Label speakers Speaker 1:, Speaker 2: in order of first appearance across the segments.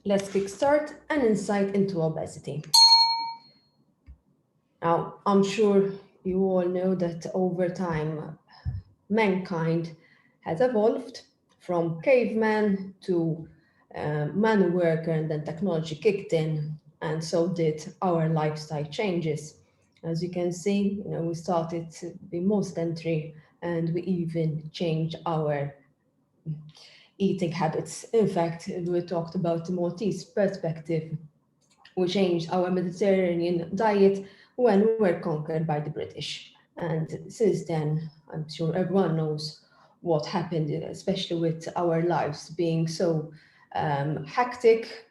Speaker 1: Let's kickstart an insight into obesity. Now, I'm sure you all know that over time, mankind has evolved from caveman to man worker, and then technology kicked in, and so did our lifestyle changes. As you can see, we started to be more sedentary, and we even changed our eating habits. In fact, we talked about the Maltese perspective. We changed our Mediterranean diet when we were conquered by the British. And since then, I'm sure everyone knows what happened, especially with our lives being so hectic.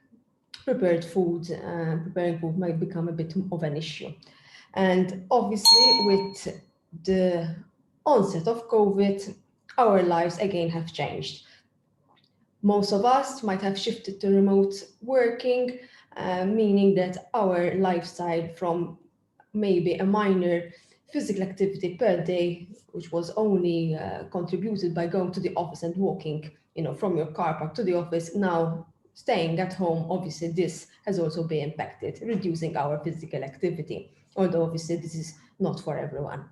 Speaker 1: Preparing food might become a bit of an issue. And obviously, with the onset of COVID, our lives again have changed. Most of us might have shifted to remote working, meaning that our lifestyle from maybe a minor physical activity per day, which was only contributed by going to the office and walking, from your car park to the office, now staying at home, obviously this has also been impacted, reducing our physical activity, although obviously this is not for everyone.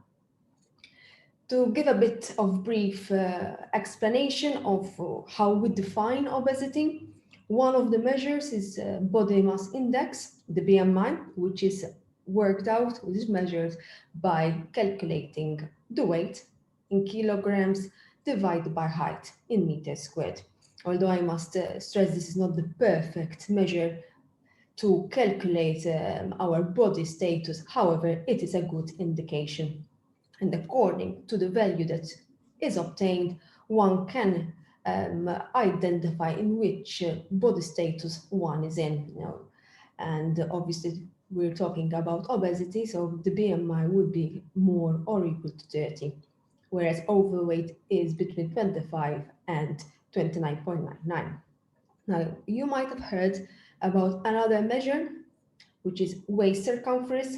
Speaker 1: To give a bit of brief explanation of how we define obesity, one of the measures is body mass index, the BMI, which is worked out, which is measured by calculating the weight in kilograms divided by height in meters squared. Although I must stress this is not the perfect measure to calculate our body status, however, it is a good indication. And according to the value that is obtained, one can identify in which body status one is in. And obviously, we're talking about obesity, so the BMI would be more or equal to 30, whereas overweight is between 25 and 29.99. Now, you might have heard about another measure, which is waist circumference.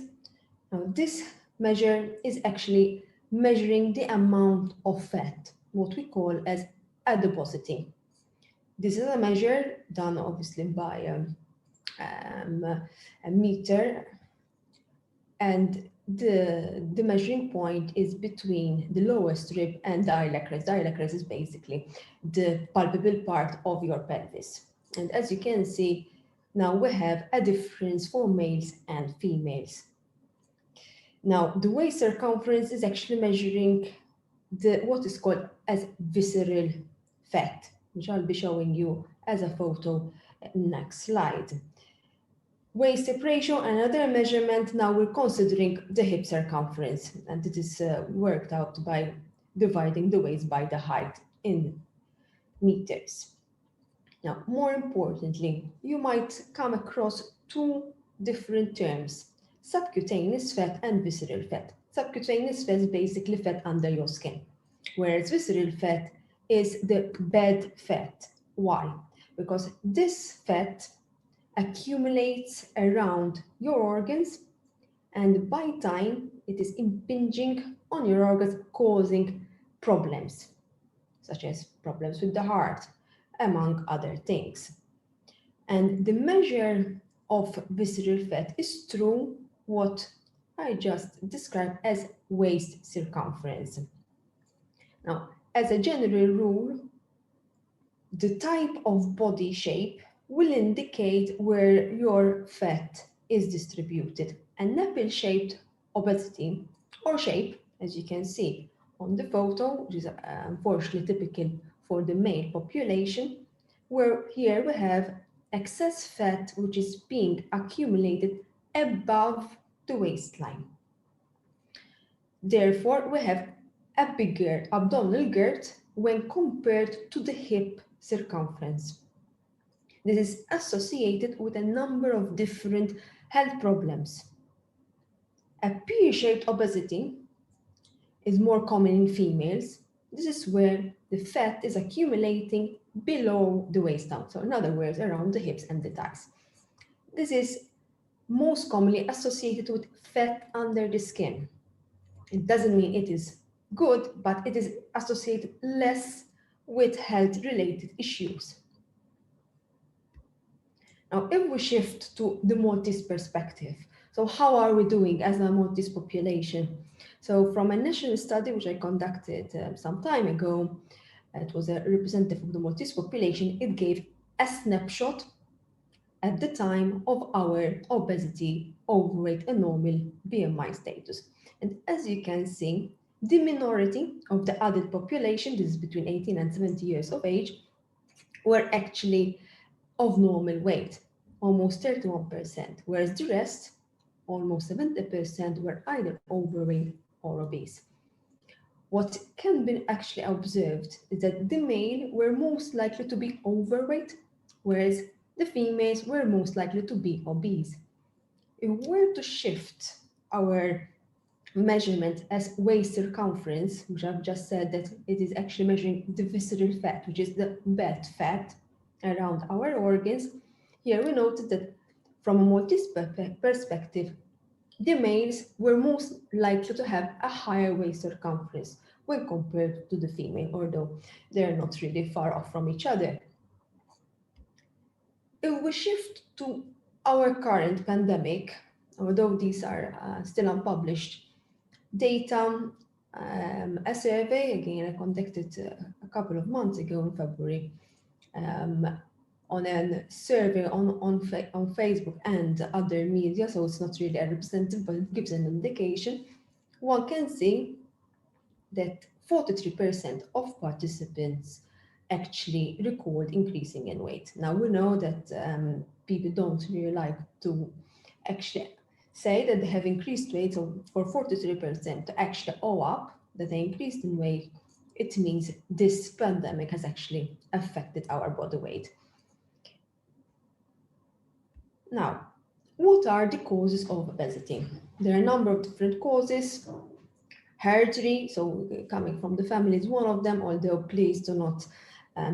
Speaker 1: Now, this measure is actually measuring the amount of fat, what we call as adiposity. This is a measure done obviously by a meter, and the measuring point is between the lowest rib and the iliac crest. The iliac crest is basically the palpable part of your pelvis. And as you can see, now we have a difference for males and females. Now, the waist circumference is actually measuring what is called as visceral fat, which I'll be showing you as a photo next slide. Waist hip ratio, another measurement. Now we're considering the hip circumference, and it is worked out by dividing the waist by the height in meters. Now, more importantly, you might come across two different terms: subcutaneous fat and visceral fat. Subcutaneous fat is basically fat under your skin, whereas visceral fat is the bed fat. Why? Because this fat accumulates around your organs, and by time it is impinging on your organs, causing problems, such as problems with the heart, among other things. And the measure of visceral fat is through what I just described as waist circumference. Now, as a general rule, the type of body shape will indicate where your fat is distributed. A nipple-shaped obesity or shape, as you can see on the photo, which is unfortunately typical for the male population, where here we have excess fat which is being accumulated above the waistline. Therefore, we have a bigger abdominal girth when compared to the hip circumference. This is associated with a number of different health problems. A pear-shaped obesity is more common in females. This is where the fat is accumulating below the waistline, so in other words, around the hips and the thighs. This is most commonly associated with fat under the skin. It doesn't mean it is good, but it is associated less with health-related issues. Now, if we shift to the Maltese perspective, so how are we doing as a Maltese population? So from a national study which I conducted some time ago, it was a representative of the Maltese population, it gave a snapshot at the time of our obesity, overweight, and normal BMI status. And as you can see, the minority of the adult population, this is between 18 and 70 years of age, were actually of normal weight, almost 31%, whereas the rest, almost 70%, were either overweight or obese. What can be actually observed is that the male were most likely to be overweight, whereas the females were most likely to be obese. If we were to shift our measurement as waist circumference, which I've just said that it is actually measuring the visceral fat, which is the bad fat around our organs, here we noted that from a Maltese perspective, the males were most likely to have a higher waist circumference when compared to the female, although they're not really far off from each other. If we shift to our current pandemic, although these are still unpublished data, a survey, again, I conducted a couple of months ago in February, um, on a survey on Facebook and other media, so it's not really a representative, but it gives an indication. One can see that 43% of participants actually record increasing in weight. Now we know that people don't really like to actually say that they have increased weight, so for 43% to actually owe up that they increased in weight, it means this pandemic has actually affected our body weight. Now, what are the causes of obesity? There are a number of different causes. Hereditary, so coming from the family is one of them, although please do not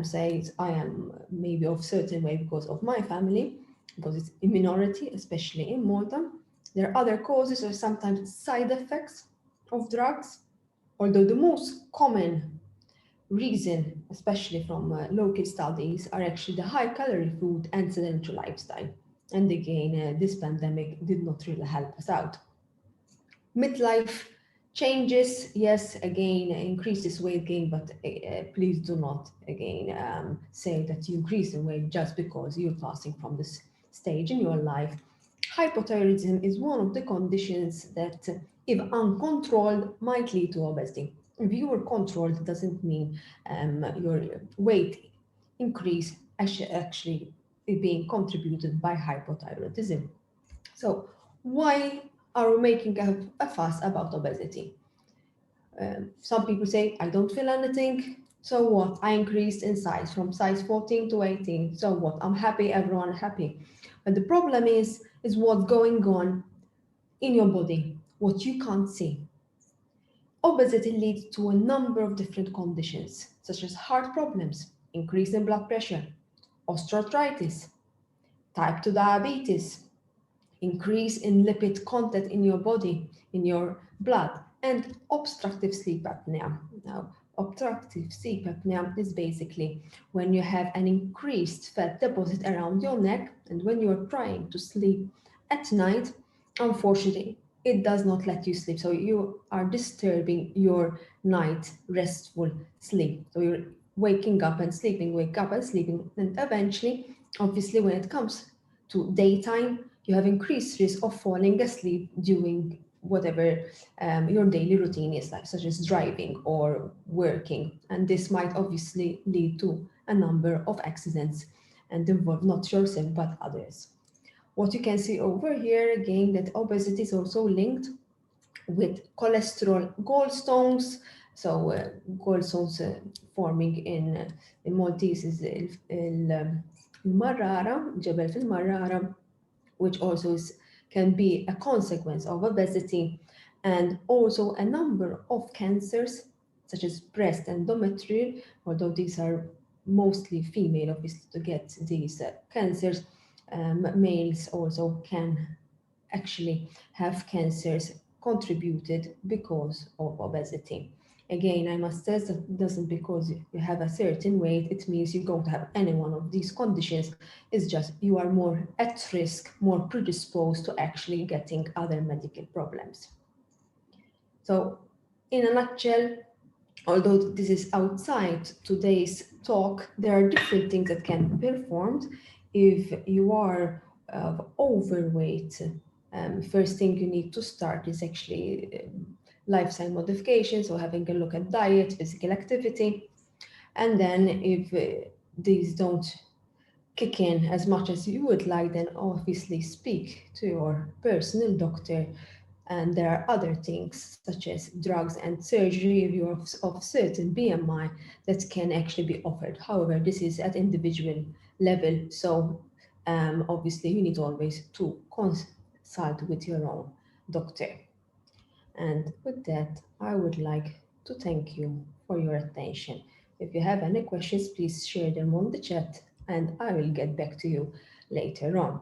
Speaker 1: say I am maybe of certain way because of my family, because it's a minority, especially in Malta. There are other causes or sometimes side effects of drugs, although the most common reason, especially from local studies, are actually the high calorie food and sedentary lifestyle. And again, this pandemic did not really help us out. Midlife changes, yes, again, increases weight gain, but please do not, again, say that you increase in weight just because you're passing from this stage in your life. Hypothyroidism is one of the conditions that, if uncontrolled, might lead to obesity. If you are controlled, it doesn't mean your weight increase actually being contributed by hypothyroidism. So why are we making a fuss about obesity? Some people say, I don't feel anything. So what? I increased in size from size 14 to 18. So what? I'm happy, everyone happy. But the problem is what's going on in your body, what you can't see. Obesity leads to a number of different conditions, such as heart problems, increase in blood pressure, osteoarthritis, type 2 diabetes, increase in lipid content in your body, in your blood, and obstructive sleep apnea. Now, obstructive sleep apnea is basically when you have an increased fat deposit around your neck, and when you're trying to sleep at night, unfortunately, it does not let you sleep. So you are disturbing your night restful sleep. So you're waking up and sleeping, wake up and sleeping, and eventually, obviously, when it comes to daytime, you have increased risk of falling asleep during whatever your daily routine is like, such as driving or working. And this might obviously lead to a number of accidents and involve not yourself but others. What you can see over here again, that obesity is also linked with cholesterol gallstones. So gallstones forming in Maltese is il-marrara, ġebel fil-marrara, which also can be a consequence of obesity, and also a number of cancers, such as breast and endometrial, although these are mostly female, obviously, to get these cancers. Males also can actually have cancers contributed because of obesity. Again, I must stress that it doesn't because you have a certain weight, it means you don't have any one of these conditions. It's just you are more at risk, more predisposed to actually getting other medical problems. So, in a nutshell, although this is outside today's talk, there are different things that can be performed if you are overweight. First thing you need to start is actually lifestyle modification, so having a look at diet, physical activity, and then if these don't kick in as much as you would like, then obviously speak to your personal doctor. And there are other things such as drugs and surgery if you're of certain BMI that can actually be offered. However, this is at individual level, so obviously you need always to consult with your own doctor. And with that, I would like to thank you for your attention. If you have any questions, please share them on the chat and I will get back to you later on.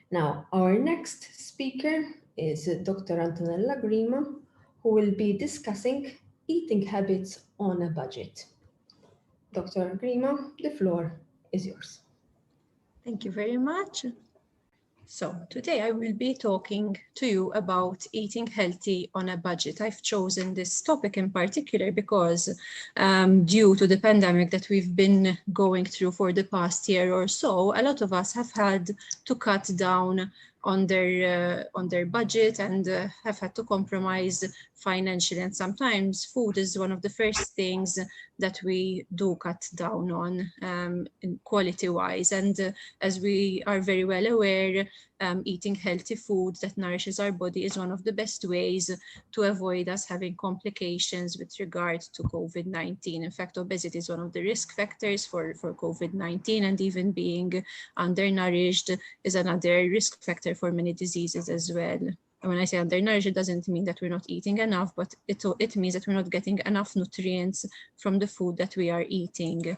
Speaker 1: Now, our next speaker is Dr. Antonella Grima, who will be discussing eating habits on a budget. Dr. Grima, the floor is yours.
Speaker 2: Thank you very much. So today I will be talking to you about eating healthy on a budget. I've chosen this topic in particular because due to the pandemic that we've been going through for the past year or so, a lot of us have had to cut down on their budget and have had to compromise financially. And sometimes food is one of the first things that we do cut down on quality-wise. And as we are very well aware, eating healthy food that nourishes our body is one of the best ways to avoid us having complications with regard to COVID-19. In fact, obesity is one of the risk factors for COVID-19, and even being undernourished is another risk factor for many diseases as well. And when I say undernourished, it doesn't mean that we're not eating enough, but it means that we're not getting enough nutrients from the food that we are eating.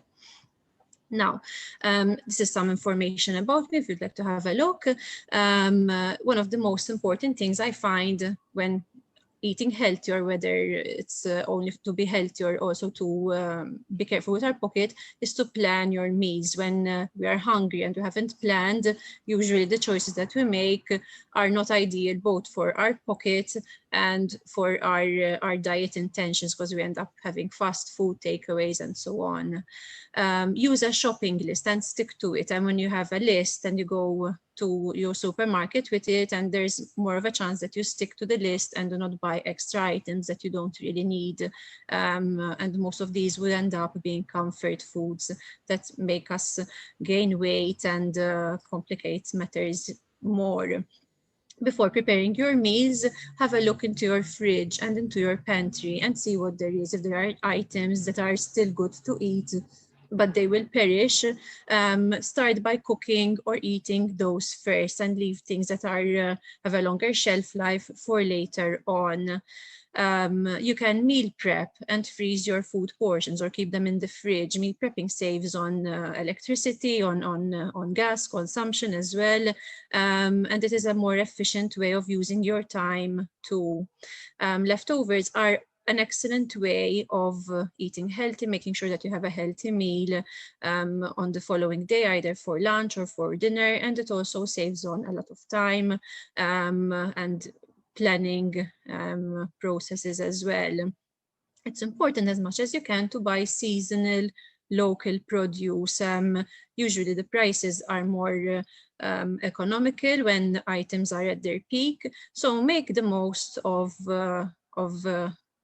Speaker 2: Now, this is some information about me if you'd like to have a look. One of the most important things I find when eating healthy, or whether it's only to be healthy or also to be careful with our pocket, is to plan your meals. When we are hungry and we haven't planned, usually the choices that we make are not ideal both for our pocket and for our diet intentions, because we end up having fast food takeaways and so on. Use a shopping list and stick to it. And when you have a list and you go to your supermarket with it, and there's more of a chance that you stick to the list and do not buy extra items that you don't really need. And most of these will end up being comfort foods that make us gain weight and complicate matters more. Before preparing your meals, have a look into your fridge and into your pantry and see what there is. If there are items that are still good to eat, but they will perish, start by cooking or eating those first and leave things that are have a longer shelf life for later on. You can meal prep and freeze your food portions or keep them in the fridge. Meal prepping saves on electricity, on gas consumption as well, and it is a more efficient way of using your time too. Leftovers are an excellent way of eating healthy, making sure that you have a healthy meal on the following day, either for lunch or for dinner, and it also saves on a lot of time and planning processes as well. It's important as much as you can to buy seasonal local produce. Usually the prices are more economical when items are at their peak, so make the most of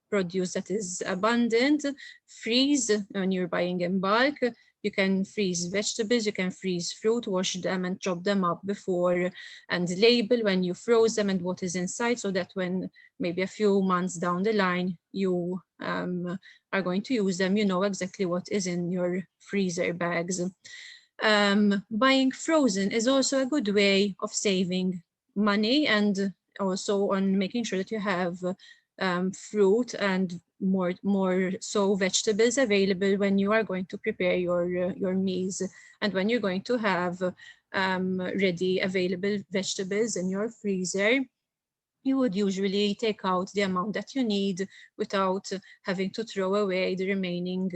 Speaker 2: produce that is abundant. Freeze when you're buying in bulk. You can freeze vegetables, you can freeze fruit, wash them and chop them up before, and label when you froze them and what is inside, so that when maybe a few months down the line you are going to use them, you know exactly what is in your freezer bags. Buying frozen is also a good way of saving money, and also on making sure that you have fruit and more so vegetables available when you are going to prepare your meals, and when you're going to have ready available vegetables in your freezer. you would usually take out the amount that you need without having to throw away the remaining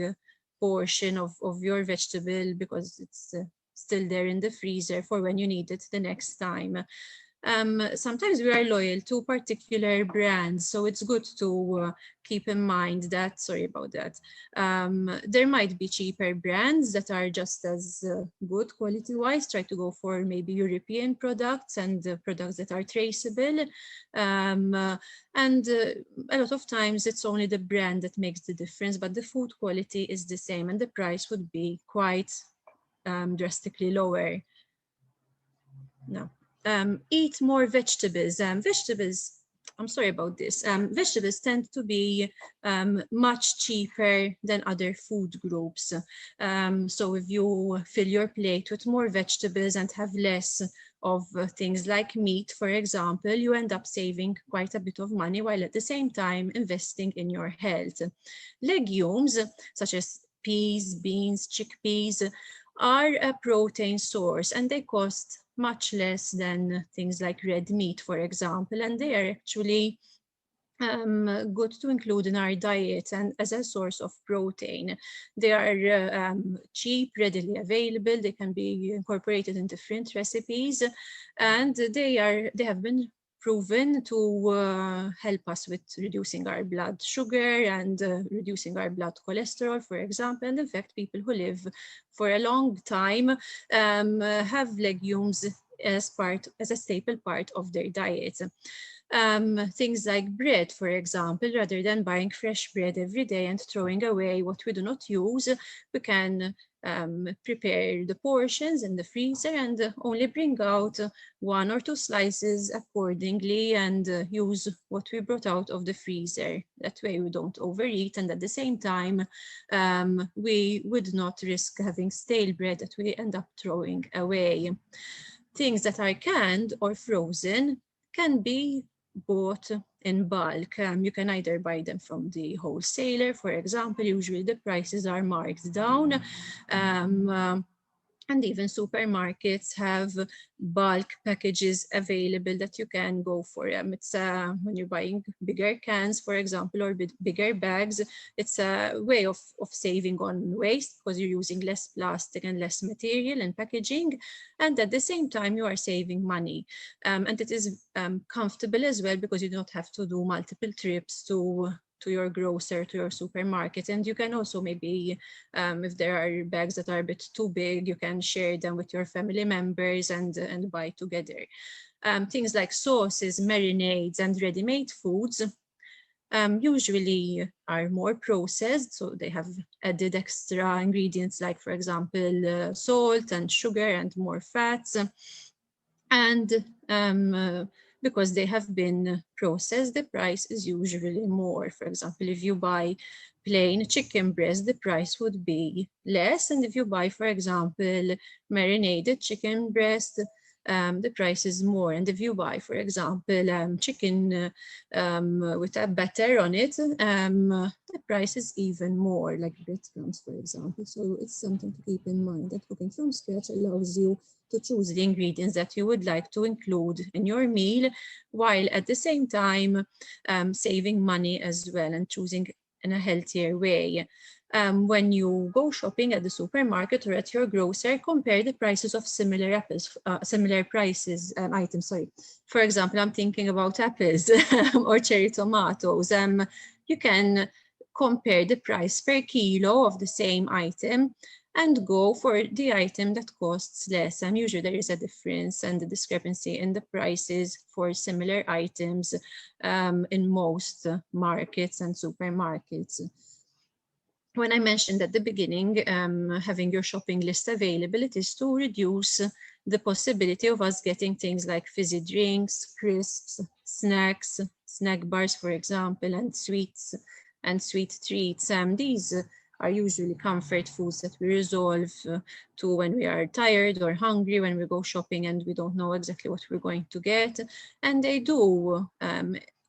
Speaker 2: portion of your vegetable, because it's still there in the freezer for when you need it the next time. Sometimes we are loyal to particular brands, so it's good to keep in mind that, sorry about that, there might be cheaper brands that are just as good quality-wise. Try to go for maybe European products and products that are traceable. And a lot of times it's only the brand that makes the difference, but the food quality is the same and the price would be quite drastically lower. No. Eat more vegetables. I'm sorry about this. Vegetables tend to be much cheaper than other food groups. So if you fill your plate with more vegetables and have less of things like meat, for example, you end up saving quite a bit of money while at the same time investing in your health. Legumes, such as peas, beans, chickpeas, are a protein source and they cost much less than things like red meat, for example, and they are actually good to include in our diet and as a source of protein. They are cheap, readily available, they can be incorporated in different recipes, and they have been proven to help us with reducing our blood sugar and reducing our blood cholesterol, for example. And in fact, people who live for a long time have legumes as a staple part of their diet. Things like bread, for example, rather than buying fresh bread every day and throwing away what we do not use, we can prepare the portions in the freezer and only bring out 1 or 2 slices accordingly and use what we brought out of the freezer. That way we don't overeat, and at the same time we would not risk having stale bread that we end up throwing away. Things that are canned or frozen can be bought in bulk. You can either buy them from the wholesaler, for example. Usually the prices are marked down. And even supermarkets have bulk packages available that you can go for. It's when you're buying bigger cans, for example, or bigger bags, it's a way of saving on waste because you're using less plastic and less material in packaging. And at the same time, you are saving money. And it is comfortable as well because you don't have to do multiple trips to your grocer, to your supermarket. And you can also maybe, if there are bags that are a bit too big, you can share them with your family members and buy together. Things like sauces, marinades, and ready-made foods usually are more processed, so they have added extra ingredients like, for example, salt and sugar and more fats. And because they have been processed, the price is usually more. For example, if you buy plain chicken breast, the price would be less. And if you buy, for example, marinated chicken breast, the price is more. And if you buy, for example, chicken with a batter on it, the price is even more, like breadcrumbs, for example. So it's something to keep in mind that cooking from scratch allows you to choose the ingredients that you would like to include in your meal, while at the same time saving money as well and choosing in a healthier way. When you go shopping at the supermarket or at your grocer, compare the prices of similar items. Sorry. For example, I'm thinking about apples or cherry tomatoes. You can compare the price per kilo of the same item and go for the item that costs less. And usually there is a difference and a discrepancy in the prices for similar items in most markets and supermarkets. When I mentioned at the beginning, having your shopping list available, it is to reduce the possibility of us getting things like fizzy drinks, crisps, snacks, snack bars, for example, and sweets and sweet treats. These are usually comfort foods that we resolve to when we are tired or hungry, when we go shopping and we don't know exactly what we're going to get. And they do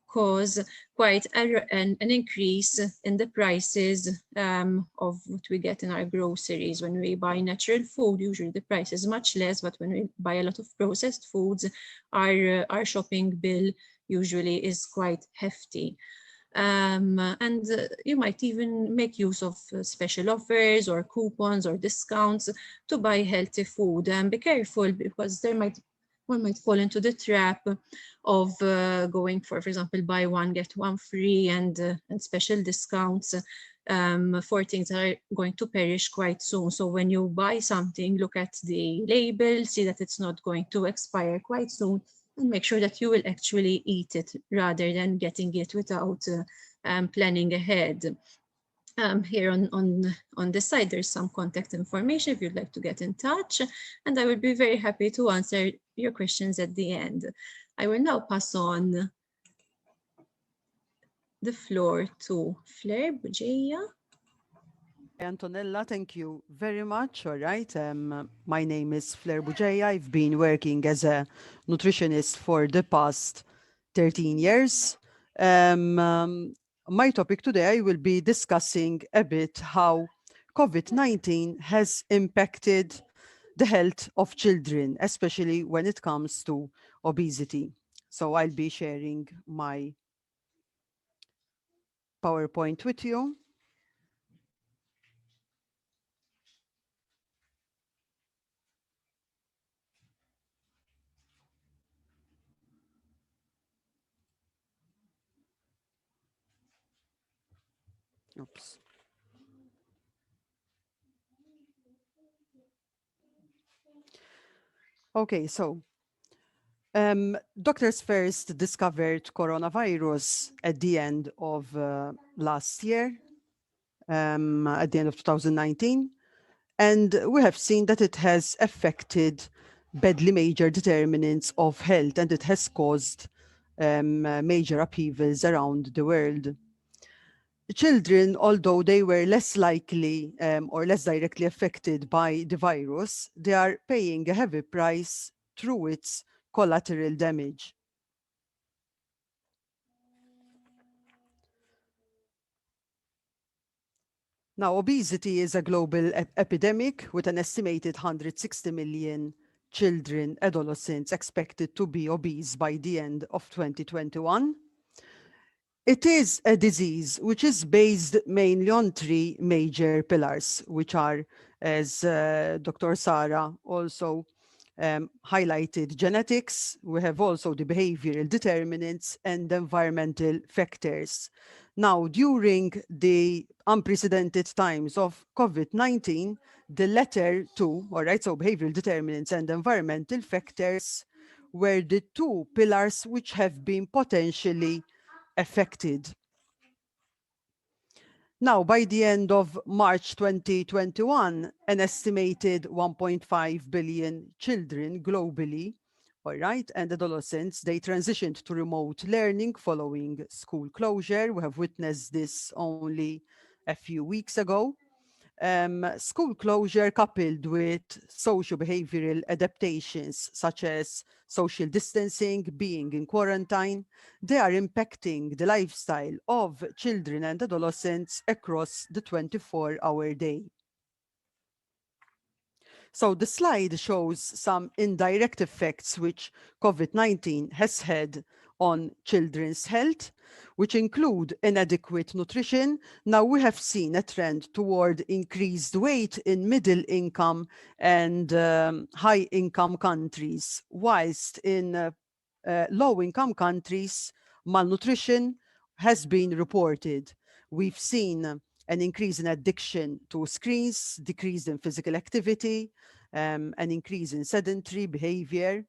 Speaker 2: cause quite an increase in the prices of what we get in our groceries. When we buy natural food, usually the price is much less, but when we buy a lot of processed foods, our shopping bill usually is quite hefty. And you might even make use of special offers or coupons or discounts to buy healthy food. And be careful, because one might fall into the trap of going for example, buy one get one free, and special discounts for things that are going to perish quite soon. So when you buy something, look at the label, see that it's not going to expire quite soon, and make sure that you will actually eat it rather than getting it without planning ahead. Here on the side, there's some contact information if you'd like to get in touch, and I will be very happy to answer your questions at the end. I will now pass on the floor to Fleur Bugeja.
Speaker 3: Antonella, thank you very much. All right. My name is Fleur Bugeja. I've been working as a nutritionist for the past 13 years. My topic today, I will be discussing a bit how COVID-19 has impacted the health of children, especially when it comes to obesity. So I'll be sharing my PowerPoint with you. Oops. Okay, so doctors first discovered coronavirus at the end of last year, at the end of 2019, and we have seen that it has affected badly major determinants of health, and it has caused major upheavals around the world. Children, although they were less likely or less directly affected by the virus, they are paying a heavy price through its collateral damage. Now, obesity is a global epidemic with an estimated 160 million children, adolescents expected to be obese by the end of 2021. It is a disease which is based mainly on three major pillars, which are, as Dr. Sara also highlighted, genetics. We have also the behavioral determinants and environmental factors. Now, during the unprecedented times of COVID-19, the latter two, all right, so behavioral determinants and environmental factors, were the two pillars which have been potentially affected. Now, by the end of March 2021, an estimated 1.5 billion children globally, all right, and adolescents, they transitioned to remote learning following school closure. We have witnessed this only a few weeks ago. School closure coupled with socio-behavioral adaptations such as social distancing, being in quarantine, they are impacting the lifestyle of children and adolescents across the 24-hour day. So the slide shows some indirect effects which COVID-19 has had on children's health, which include inadequate nutrition. Now we have seen a trend toward increased weight in middle income and high income countries, whilst in low income countries, malnutrition has been reported. We've seen an increase in addiction to screens, decrease in physical activity, an increase in sedentary behavior.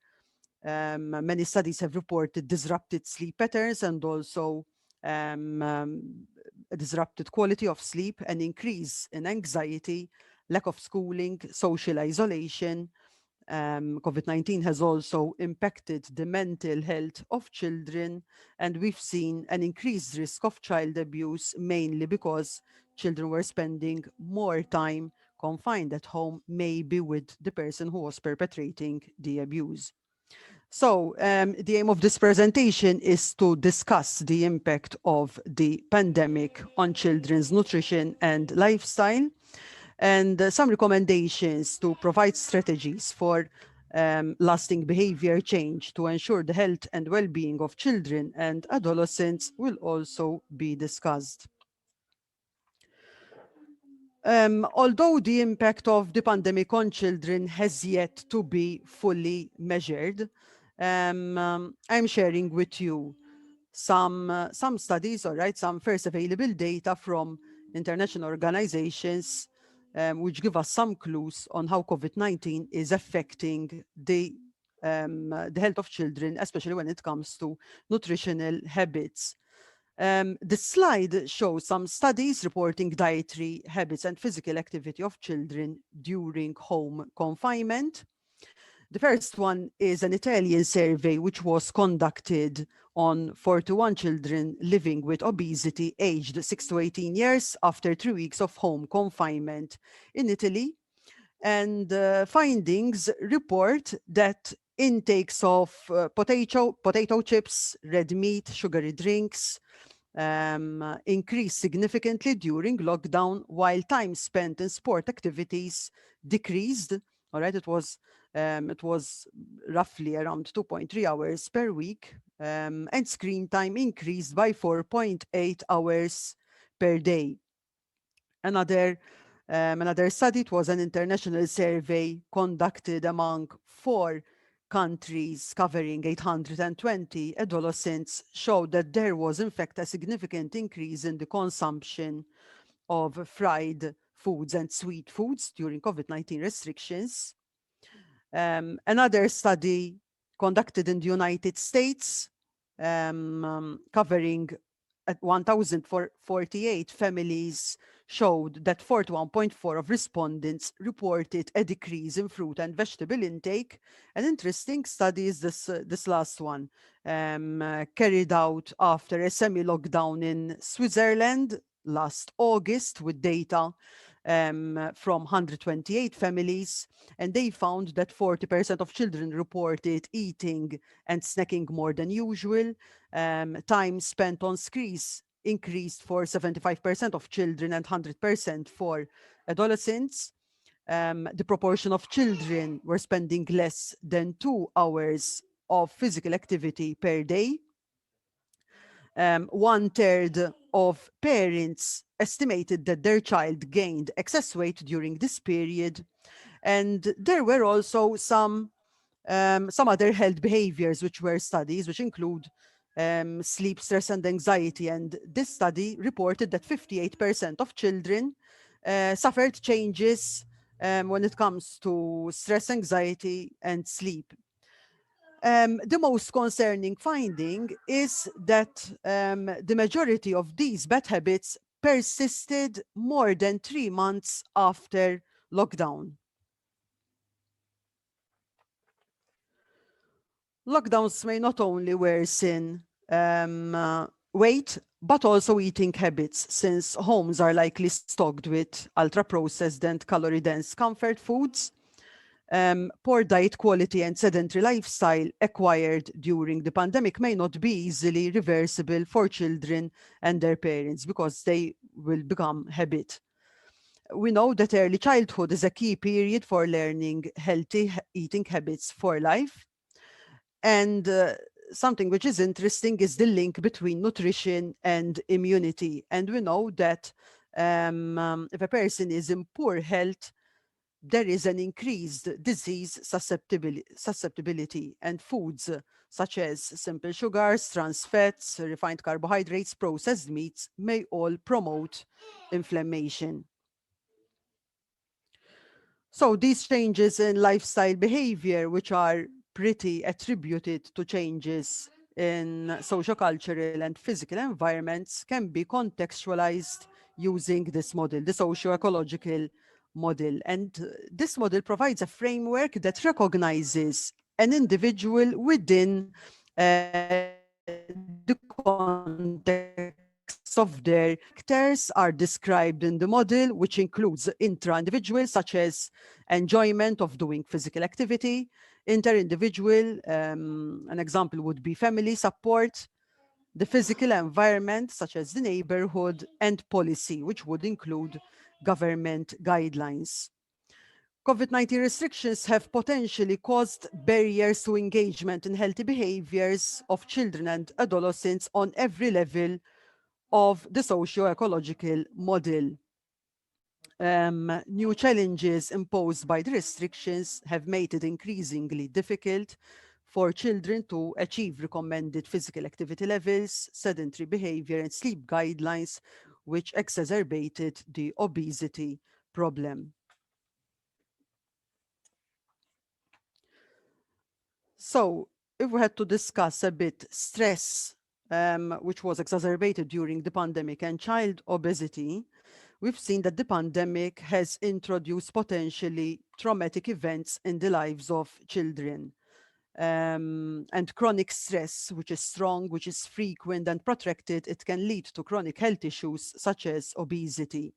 Speaker 3: Many studies have reported disrupted sleep patterns and also a disrupted quality of sleep, an increase in anxiety, lack of schooling, social isolation. COVID-19 has also impacted the mental health of children, and we've seen an increased risk of child abuse, mainly because children were spending more time confined at home, maybe with the person who was perpetrating the abuse. So the aim of this presentation is to discuss the impact of the pandemic on children's nutrition and lifestyle, and some recommendations to provide strategies for lasting behavior change to ensure the health and well-being of children and adolescents will also be discussed. Although the impact of the pandemic on children has yet to be fully measured, I'm sharing with you some studies, all right, some first available data from international organizations, which give us some clues on how COVID-19 is affecting the health of children, especially when it comes to nutritional habits. The slide shows some studies reporting dietary habits and physical activity of children during home confinement. The first one is an Italian survey which was conducted on 41 children living with obesity aged 6 to 18 years after 3 weeks of home confinement in Italy. And findings report that intakes of potato chips, red meat, sugary drinks, increased significantly during lockdown, while time spent in sport activities decreased. All right, it was roughly around 2.3 hours per week, and screen time increased by 4.8 hours per day. Another study, it was an international survey conducted among 4 countries covering 820 adolescents, showed that there was in fact a significant increase in the consumption of fried foods and sweet foods during COVID-19 restrictions. Another study conducted in the United States, covering at 1,048 families, showed that 41.4% of respondents reported a decrease in fruit and vegetable intake. An interesting study is this last one, carried out after a semi-lockdown in Switzerland last August with data from 128 families, and they found that 40% of children reported eating and snacking more than usual. Time spent on screens increased for 75% of children and 100% for adolescents. The proportion of children were spending less than 2 hours of physical activity per day. 1/3 of parents estimated that their child gained excess weight during this period. And there were also some other health behaviors which were studies, which include sleep, stress, and anxiety. And this study reported that 58% of children suffered changes when it comes to stress, anxiety, and sleep. The most concerning finding is that the majority of these bad habits persisted more than 3 months after lockdown. Lockdowns may not only worsen weight, but also eating habits, since homes are likely stocked with ultra-processed and calorie-dense comfort foods. Poor diet quality and sedentary lifestyle acquired during the pandemic may not be easily reversible for children and their parents because they will become habit. We know that early childhood is a key period for learning healthy eating habits for life. And something which is interesting is the link between nutrition and immunity. And we know that if a person is in poor health, there is an increased disease susceptibility, and foods such as simple sugars, trans fats, refined carbohydrates, processed meats may all promote inflammation. So these changes in lifestyle behavior, which are pretty attributed to changes in sociocultural and physical environments, can be contextualized using this model, the socio-ecological model. And this model provides a framework that recognizes an individual within the context of their characters are described in the model, which includes intra-individual, such as enjoyment of doing physical activity, inter-individual, an example would be family support, the physical environment, such as the neighborhood, and policy, which would include government guidelines. COVID-19 restrictions have potentially caused barriers to engagement in healthy behaviors of children and adolescents on every level of the socio-ecological model. New challenges imposed by the restrictions have made it increasingly difficult for children to achieve recommended physical activity levels, sedentary behavior, and sleep guidelines, which exacerbated the obesity problem. So, if we had to discuss a bit stress, which was exacerbated during the pandemic, and child obesity, we've seen that the pandemic has introduced potentially traumatic events in the lives of children. And chronic stress, which is strong, which is frequent and protracted, it can lead to chronic health issues such as obesity.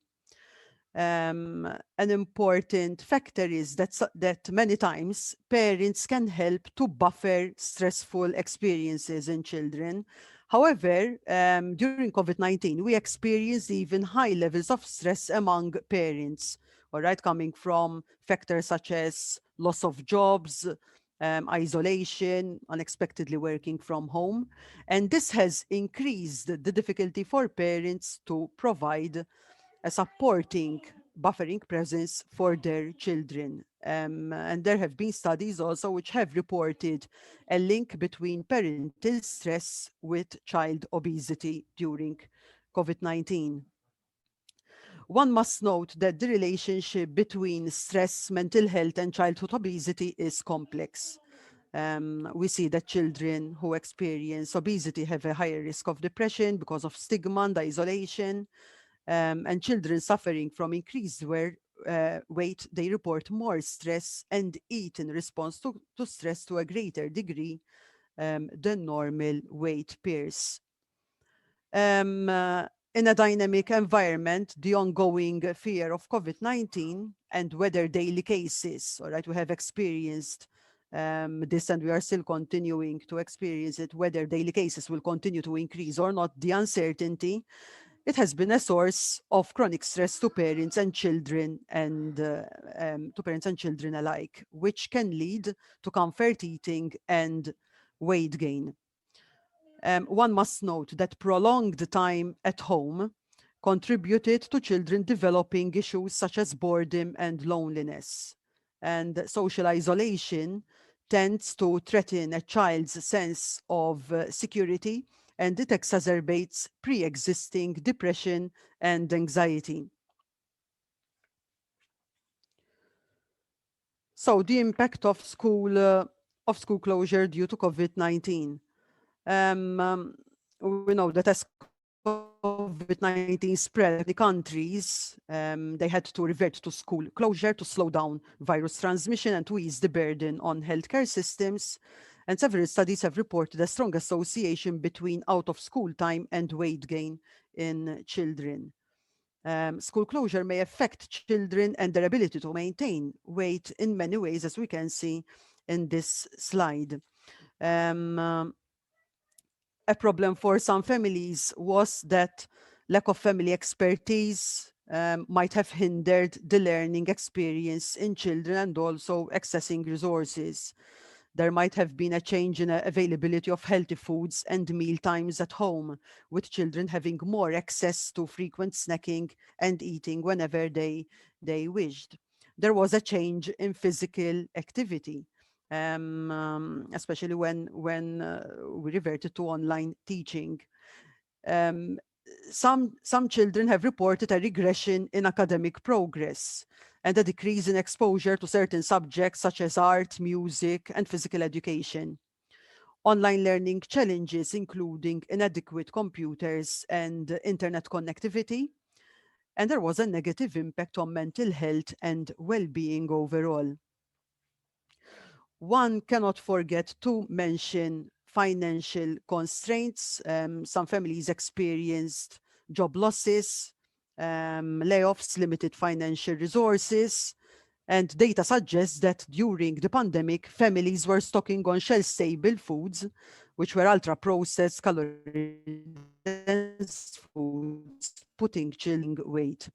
Speaker 3: An important factor is that many times parents can help to buffer stressful experiences in children. However, during COVID-19, we experienced even high levels of stress among parents, all right, coming from factors such as loss of jobs, isolation, unexpectedly working from home. And this has increased the difficulty for parents to provide a supporting buffering presence for their children. And there have been studies also which have reported a link between parental stress with child obesity during COVID-19. One must note that the relationship between stress, mental health, and childhood obesity is complex. We see that children who experience obesity have a higher risk of depression because of stigma and isolation, and children suffering from increased weight, they report more stress and eat in response to stress to a greater degree than normal weight peers. In a dynamic environment, the ongoing fear of COVID-19 and whether daily cases, all right, we have experienced this and we are still continuing to experience it, whether daily cases will continue to increase or not, the uncertainty, it has been a source of chronic stress to parents and children alike, which can lead to comfort eating and weight gain. One must note that prolonged time at home contributed to children developing issues such as boredom and loneliness. And social isolation tends to threaten a child's sense of security, and it exacerbates pre-existing depression and anxiety. So the impact of school closure due to COVID-19. Um, um, we know that as COVID-19 spread across many countries, they had to revert to school closure to slow down virus transmission and to ease the burden on healthcare systems. And several studies have reported a strong association between out of school time and weight gain in children. School closure may affect children and their ability to maintain weight in many ways, as we can see in this slide. Um, a problem for some families was that lack of family expertise might have hindered the learning experience in children and also accessing resources. There might have been a change in availability of healthy foods and meal times at home, with children having more access to frequent snacking and eating whenever they wished. There was a change in physical activity, especially when we reverted to online teaching. Um, some children have reported a regression in academic progress and a decrease in exposure to certain subjects such as art, music, and physical education. Online learning challenges, including inadequate computers and internet connectivity, and there was a negative impact on mental health and well-being overall. One cannot forget to mention financial constraints. Some families experienced job losses, layoffs, limited financial resources, and data suggests that during the pandemic, families were stocking on shelf-stable foods, which were ultra-processed, calorie-dense foods, putting children weight.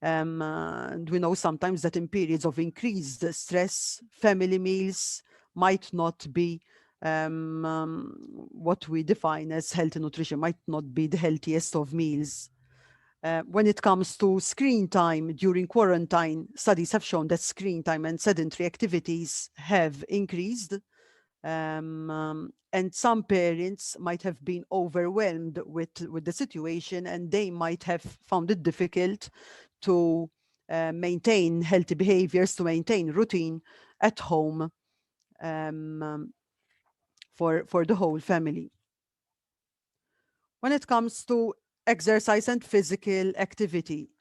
Speaker 3: And we know sometimes that in periods of increased stress, family meals might not be what we define as healthy nutrition, might not be the healthiest of meals. When it comes to screen time during quarantine, studies have shown that screen time and sedentary activities have increased. And some parents might have been overwhelmed with the situation, and they might have found it difficult to maintain healthy behaviors, to maintain routine at home for the whole family. When it comes to exercise and physical activity,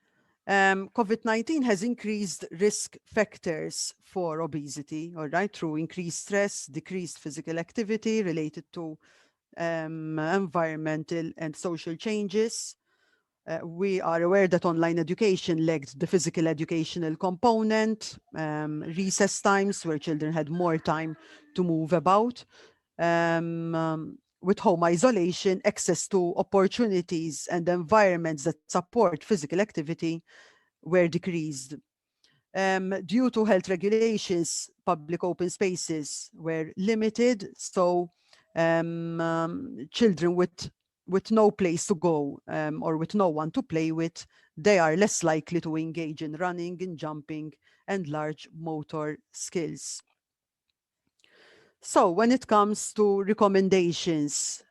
Speaker 3: COVID-19 has increased risk factors for obesity, all right, through increased stress, decreased physical activity related to environmental and social changes. We are aware that online education lacked the physical educational component, recess times where children had more time to move about. With home isolation, access to opportunities and environments that support physical activity were decreased. Due to health regulations, public open spaces were limited, so children with no place to go or with no one to play with, they are less likely to engage in running and jumping and large motor skills. So when it comes to recommendations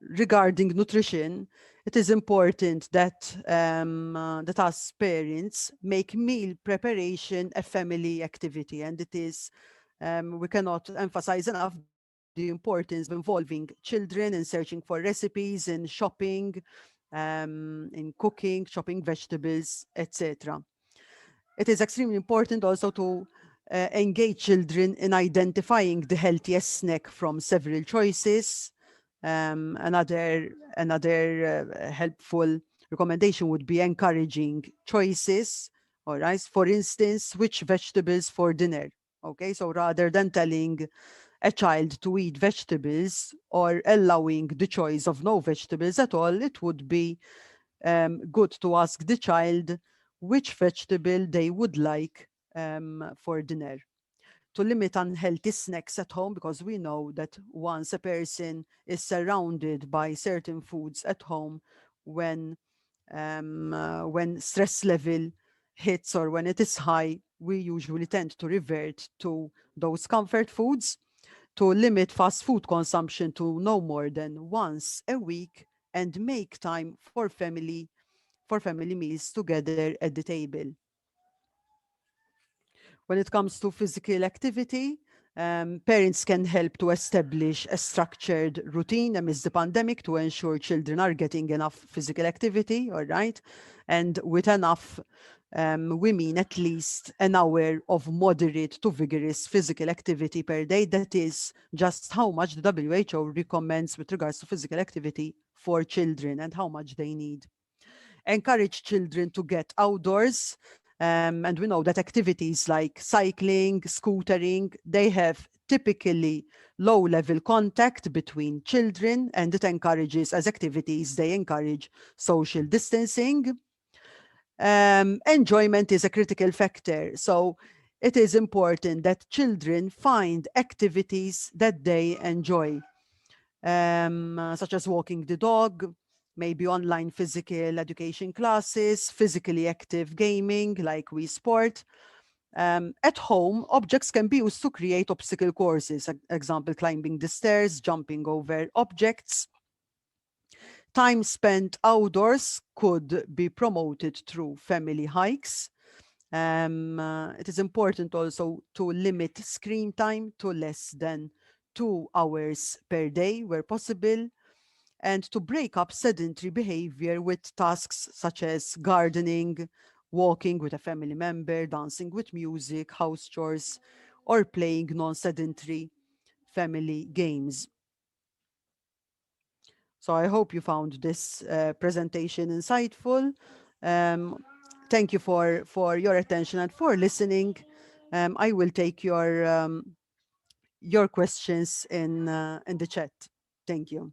Speaker 3: regarding nutrition, it is important that that us parents make meal preparation a family activity, and it is we cannot emphasize enough the importance of involving children in searching for recipes, in shopping, in cooking, chopping vegetables, etc. It is extremely important also to engage children in identifying the healthiest snack from several choices. Another helpful recommendation would be encouraging choices. All right. For instance, which vegetables for dinner? Okay. So rather than telling a child to eat vegetables or allowing the choice of no vegetables at all, it would be good to ask the child which vegetable they would like for dinner. To limit unhealthy snacks at home, because we know that once a person is surrounded by certain foods at home, when stress level hits or when it is high, we usually tend to revert to those comfort foods. To limit fast food consumption to no more than once a week, and make time for family meals together at the table. When it comes to physical activity, parents can help to establish a structured routine amidst the pandemic to ensure children are getting enough physical activity, all right? And with enough, we mean at least an hour of moderate to vigorous physical activity per day. That is just how much the WHO recommends with regards to physical activity for children and how much they need. Encourage children to get outdoors. And we know that activities like cycling, scootering, they have typically low level contact between children, and it encourages, as activities, they encourage social distancing. Enjoyment is a critical factor. So it is important that children find activities that they enjoy, such as walking the dog, maybe online physical education classes, physically active gaming like Wii Sport. At home, objects can be used to create obstacle courses, example, climbing the stairs, jumping over objects. Time spent outdoors could be promoted through family hikes. It is important also to limit screen time to less than 2 hours per day where possible, and to break up sedentary behavior with tasks such as gardening, walking with a family member, dancing with music, house chores, or playing non sedentary family games. So I hope you found this presentation insightful. Um, Thank you for your attention and for listening. I will take your questions in the chat. Thank you.